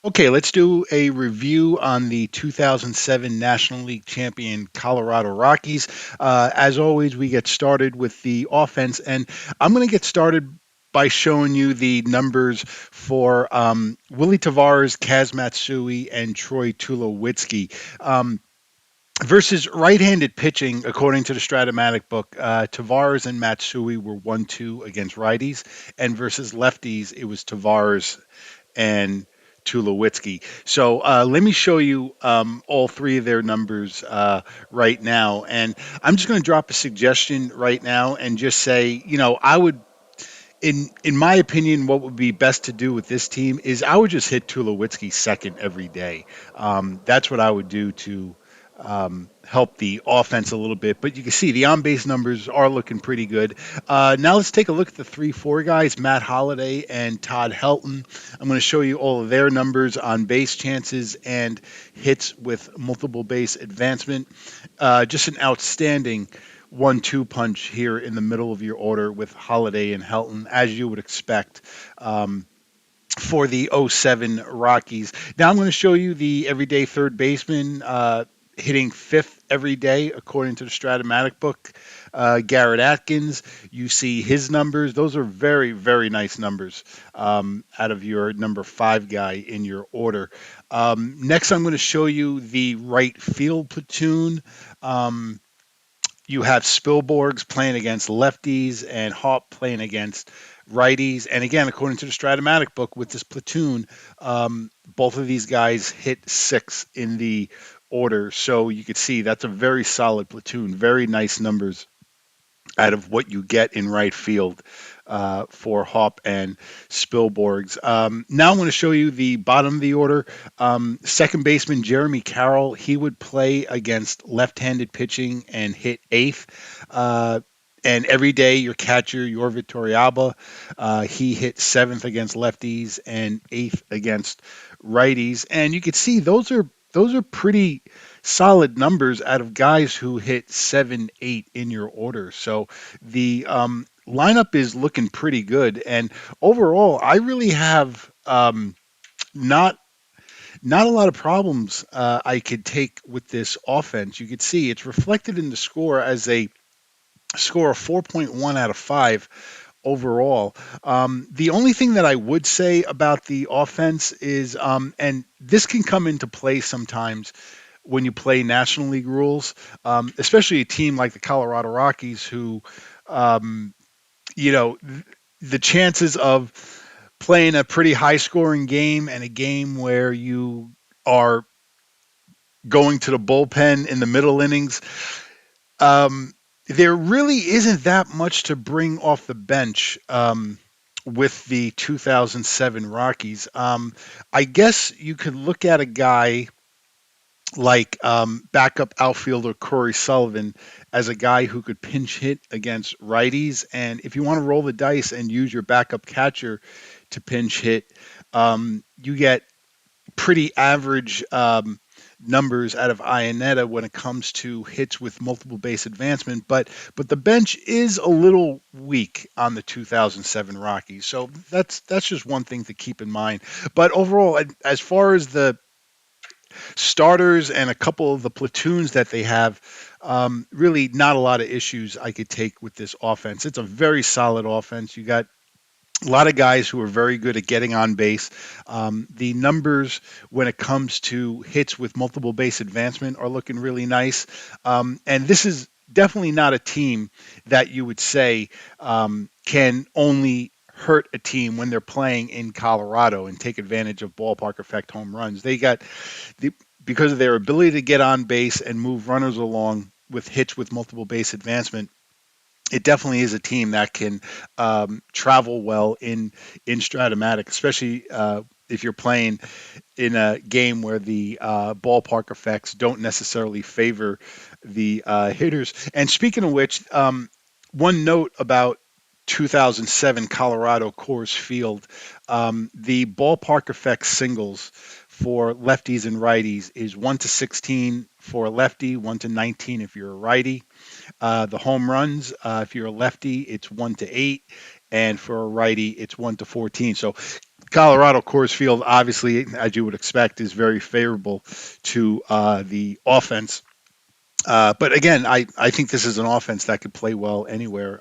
Okay, let's do a review on the 2007 National League champion Colorado Rockies. As always, we get started with the offense, and I'm going to get started by showing you the numbers for Willie Tavares, Kaz Matsui, and Troy Tulowitzki. Versus right-handed pitching, according to the Strat-O-Matic book, Tavares and Matsui were 1-2 against righties, and versus lefties, it was Tavares and Tulowitzki. So let me show you all three of their numbers right now. And I'm just going to drop a suggestion right now and just say, I would, in my opinion, what would be best to do with this team is I would just hit Tulowitzki second every day. That's what I would do to help the offense a little bit. But you can see the on base numbers are looking pretty good. Now let's take a look at the 3-4 guys, Matt Holliday and Todd Helton. I'm going to show you all of their numbers on base chances and hits with multiple base advancement. Just an outstanding 1-2 punch here in the middle of your order with Holliday and Helton, as you would expect. For the '07 Rockies. Now I'm going to show you the everyday third baseman hitting fifth every day, according to the Strat-O-Matic book. Garrett Atkins, you see his numbers. Those are very, very nice numbers out of your number 5 guy in your order. Next, I'm going to show you the right field platoon. Um, you have Spilborgs playing against lefties and Hop playing against righties. And again, according to the Strat-O-Matic book, with this platoon, both of these guys hit 6 in the order. So you could see that's a very solid platoon, very nice numbers out of what you get in right field for Hop and Spilborgs. Now I'm going to show you the bottom of the order. Second baseman Jeremy Carroll, he would play against left-handed pitching and hit eighth. And every day, your catcher, your Vittoriaba, he hit seventh against lefties and eighth against righties. And you can see those are pretty solid numbers out of guys who hit 7, 8 in your order. So the lineup is looking pretty good. And overall, I really have not not a lot of problems I could take with this offense. You could see it's reflected in the score as a score of 4.1 out of 5 overall. The only thing that I would say about the offense is, and this can come into play sometimes when you play National League rules, especially a team like the Colorado Rockies, who, um, you know, the chances of playing a pretty high scoring game and a game where you are going to the bullpen in the middle innings, um, there really isn't that much to bring off the bench with the 2007 Rockies. I guess you could look at a guy like backup outfielder Corey Sullivan as a guy who could pinch hit against righties. And if you want to roll the dice and use your backup catcher to pinch hit, you get pretty average numbers out of Ionetta when it comes to hits with multiple base advancement, but the bench is a little weak on the 2007 Rockies, so that's just one thing to keep in mind. But overall, as far as the starters and a couple of the platoons that they have, really not a lot of issues I could take with this offense. It's a very solid offense. You got a lot of guys who are very good at getting on base. The numbers when it comes to hits with multiple base advancement are looking really nice. And this is definitely not a team that you would say can only hurt a team when they're playing in Colorado and take advantage of ballpark effect home runs. They got the, because of their ability to get on base and move runners along with hits with multiple base advancement, it definitely is a team that can travel well in Strat-O-Matic, especially if you're playing in a game where the ballpark effects don't necessarily favor the hitters. And speaking of which, one note about 2007 Colorado Coors Field, the ballpark effects singles for lefties and righties is 1-16 for a lefty, 1-19 if you're a righty. The home runs, if you're a lefty, it's 1-8, and for a righty, it's 1-14. So Colorado Coors Field, obviously, as you would expect, is very favorable to the offense. But again, I think this is an offense that could play well anywhere,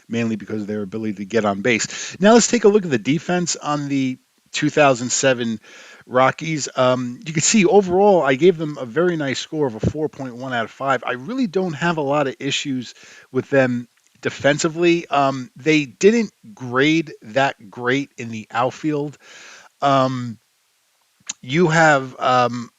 mainly because of their ability to get on base. Now let's take a look at the defense on the 2007 Rockies. You can see overall, I gave them a very nice score of a 4.1 out of 5. I really don't have a lot of issues with them defensively. They didn't grade that great in the outfield. Um, you have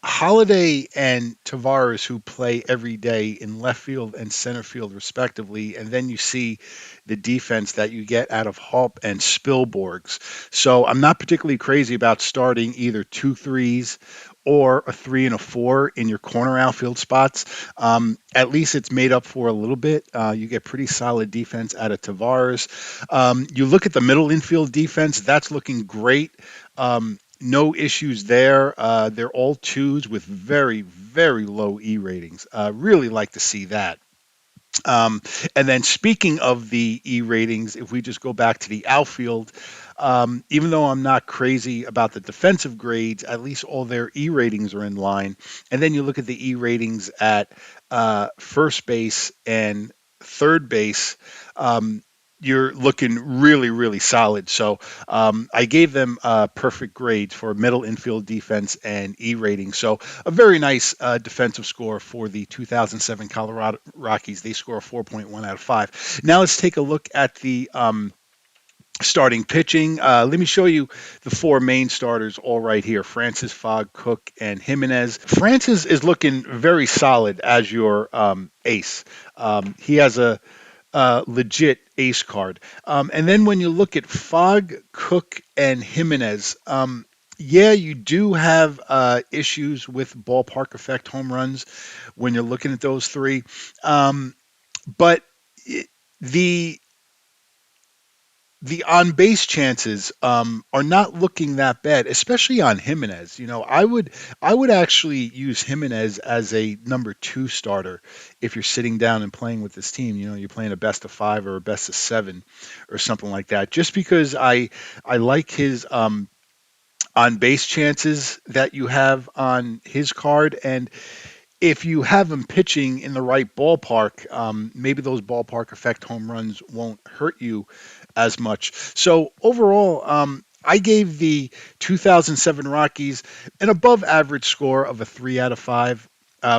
Holiday and Tavares who play every day in left field and center field, respectively, and then you see the defense that you get out of Haup and Spilborgs. So I'm not particularly crazy about starting either two threes or a three and a four in your corner outfield spots. At least it's made up for a little bit. You get pretty solid defense out of Tavares. You look at the middle infield defense, that's looking great. No issues there. They're all twos with very, very low E ratings. Really like to see that. Um, and then speaking of the E ratings, if we just go back to the outfield, even though I'm not crazy about the defensive grades, at least all their E ratings are in line. And then you look at the E ratings at first base and third base. Um, you're looking really, really solid. So I gave them perfect grades for middle infield defense and E rating. So a very nice defensive score for the 2007 Colorado Rockies. They score a 4.1 out of 5. Now let's take a look at the starting pitching. Let me show you the four main starters all right here: Francis, Fogg, Cook, and Jimenez. Francis is looking very solid as your ace. He has a legit ace card. And then when you look at Fogg, Cook, and Jimenez, yeah, you do have issues with ballpark effect home runs when you're looking at those three. Um, but it, the the on base chances are not looking that bad, especially on Jimenez. I would actually use Jimenez as a number two starter if you're sitting down and playing with this team. You're playing a best of five or a best of seven or something like that. Just because I like his on base chances that you have on his card, and if you have him pitching in the right ballpark, maybe those ballpark effect home runs won't hurt you as much. So overall, I gave the 2007 Rockies an above average score of a 3 out of 5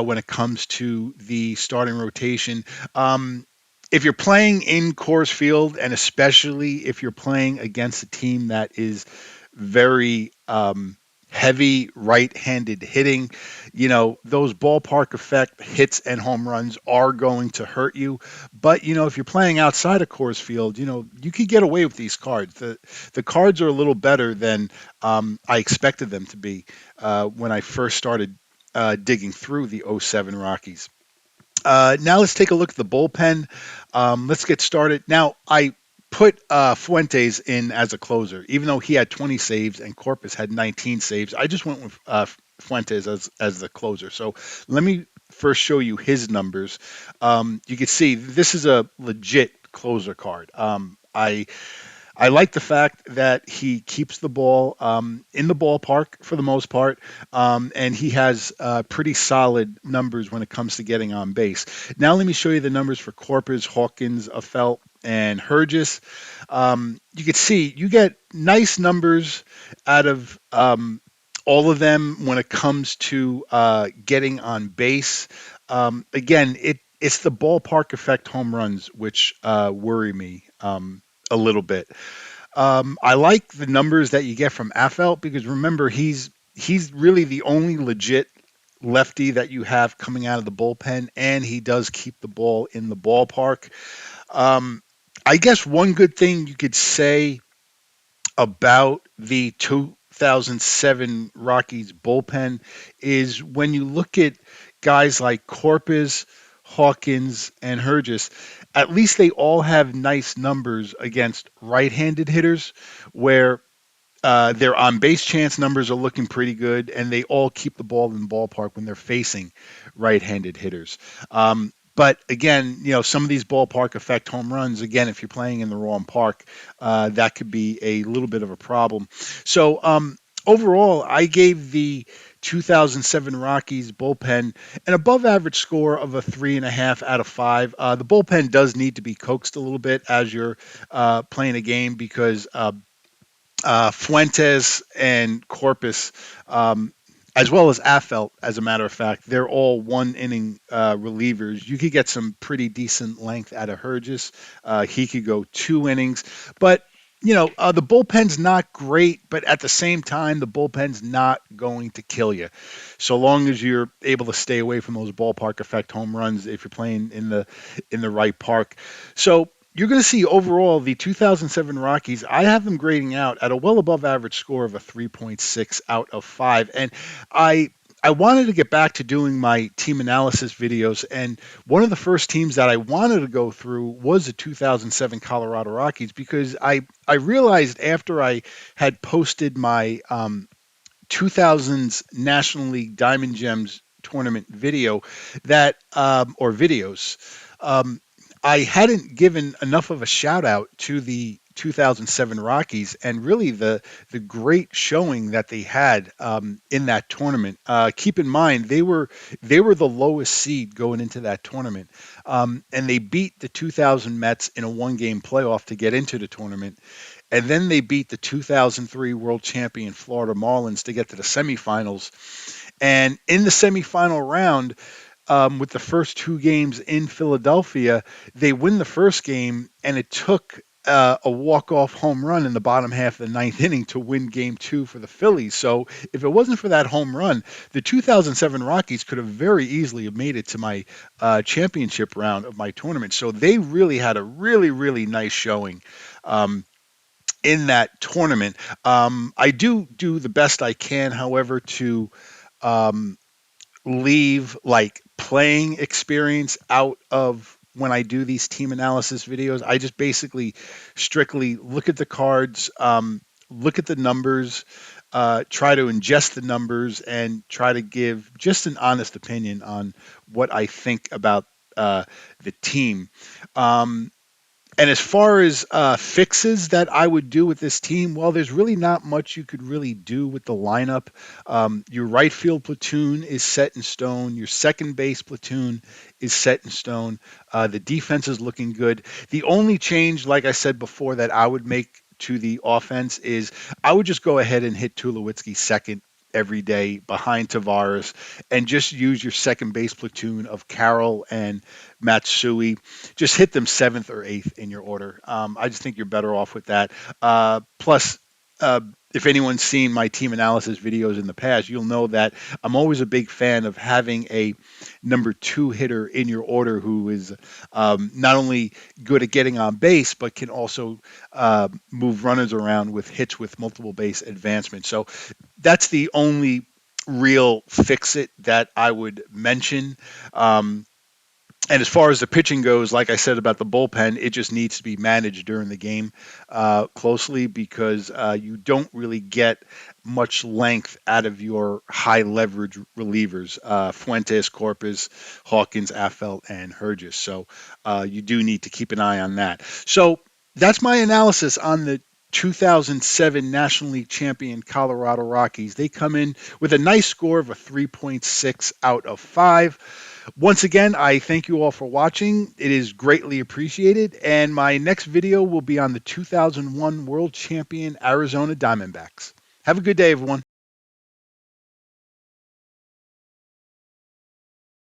when it comes to the starting rotation. If you're playing in Coors Field, and especially if you're playing against a team that is very heavy right-handed hitting, those ballpark effect hits and home runs are going to hurt you. But if you're playing outside of Coors Field, you could get away with these cards. The cards are a little better than I expected them to be when I first started digging through the '07 Rockies. Now let's take a look at the bullpen. Let's get started. Now I put Fuentes in as a closer, even though he had 20 saves and Corpus had 19 saves. I just went with Fuentes as the closer. So let me first show you his numbers. You can see this is a legit closer card. I like the fact that he keeps the ball in the ballpark for the most part, and he has pretty solid numbers when it comes to getting on base. Now, let me show you the numbers for Corpus, Hawkins, Afelt, and Hergis. You can see you get nice numbers out of all of them when it comes to getting on base. Again, it's the ballpark effect home runs which worry me a little bit. I like the numbers that you get from Afelt because remember he's really the only legit lefty that you have coming out of the bullpen, and he does keep the ball in the ballpark. Um, I guess one good thing you could say about the 2007 Rockies bullpen is when you look at guys like Corpus, Hawkins, and Hergis, at least they all have nice numbers against right-handed hitters, where their on base chance numbers are looking pretty good, and they all keep the ball in the ballpark when they're facing right handed hitters. But again, some of these ballpark effect home runs, again, if you're playing in the wrong park, that could be a little bit of a problem. So, overall, I gave the 2007 Rockies bullpen an above average score of a 3.5 out of 5. The bullpen does need to be coaxed a little bit as you're playing a game because Fuentes and Corpus, um, as well as Affelt, as a matter of fact, they're all one inning relievers. You could get some pretty decent length out of Hergis. He could go 2 innings, but the bullpen's not great, but at the same time, the bullpen's not going to kill you, so long as you're able to stay away from those ballpark effect home runs if you're playing in the right park. So you're going to see overall the 2007 Rockies. I have them grading out at a well above average score of a 3.6 out of 5. And I I wanted to get back to doing my team analysis videos, and one of the first teams that I wanted to go through was the 2007 Colorado Rockies because I realized after I had posted my 2000s National League Diamond Gems tournament video that or videos, um, I hadn't given enough of a shout out to the 2007 Rockies and really the great showing that they had in that tournament. Keep in mind they were the lowest seed going into that tournament, and they beat the 2000 Mets in a one-game playoff to get into the tournament, and then they beat the 2003 world champion Florida Marlins to get to the semifinals. And in the semifinal round, with the first two games in Philadelphia, they win the first game, and it took a walk-off home run in the bottom half of the ninth inning to win Game Two for the Phillies. So if it wasn't for that home run, the 2007 Rockies could have very easily have made it to my championship round of my tournament. So they really had a really really nice showing. Um, in that tournament, I do the best I can, however, to um, leave like playing experience out of when I do these team analysis videos. I just basically strictly look at the cards, look at the numbers, try to ingest the numbers, and try to give just an honest opinion on what I think about the team. Um, and as far as fixes that I would do with this team, well, there's really not much you could really do with the lineup. Your right field platoon is set in stone. Your second base platoon is set in stone. The defense is looking good. The only change, like I said before, that I would make to the offense is I would just go ahead and hit Tulowitzki second every day behind Tavares and just use your second base platoon of Carroll and Matsui. Just hit them seventh or eighth in your order. I just think you're better off with that. Plus, uh, if anyone's seen my team analysis videos in the past, you'll know that I'm always a big fan of having a number two hitter in your order who is not only good at getting on base, but can also move runners around with hits with multiple base advancement. So that's the only real fix it that I would mention. Um, and as far as the pitching goes, like I said about the bullpen, it just needs to be managed during the game closely because you don't really get much length out of your high leverage relievers, Fuentes, Corpus, Hawkins, Affelt, and Hergis. So you do need to keep an eye on that. So that's my analysis on the 2007 National League champion Colorado Rockies. They come in with a nice score of a 3.6 out of 5. Once again, I thank you all for watching. It is greatly appreciated. And my next video will be on the 2001 World Champion Arizona Diamondbacks. Have a good day, everyone.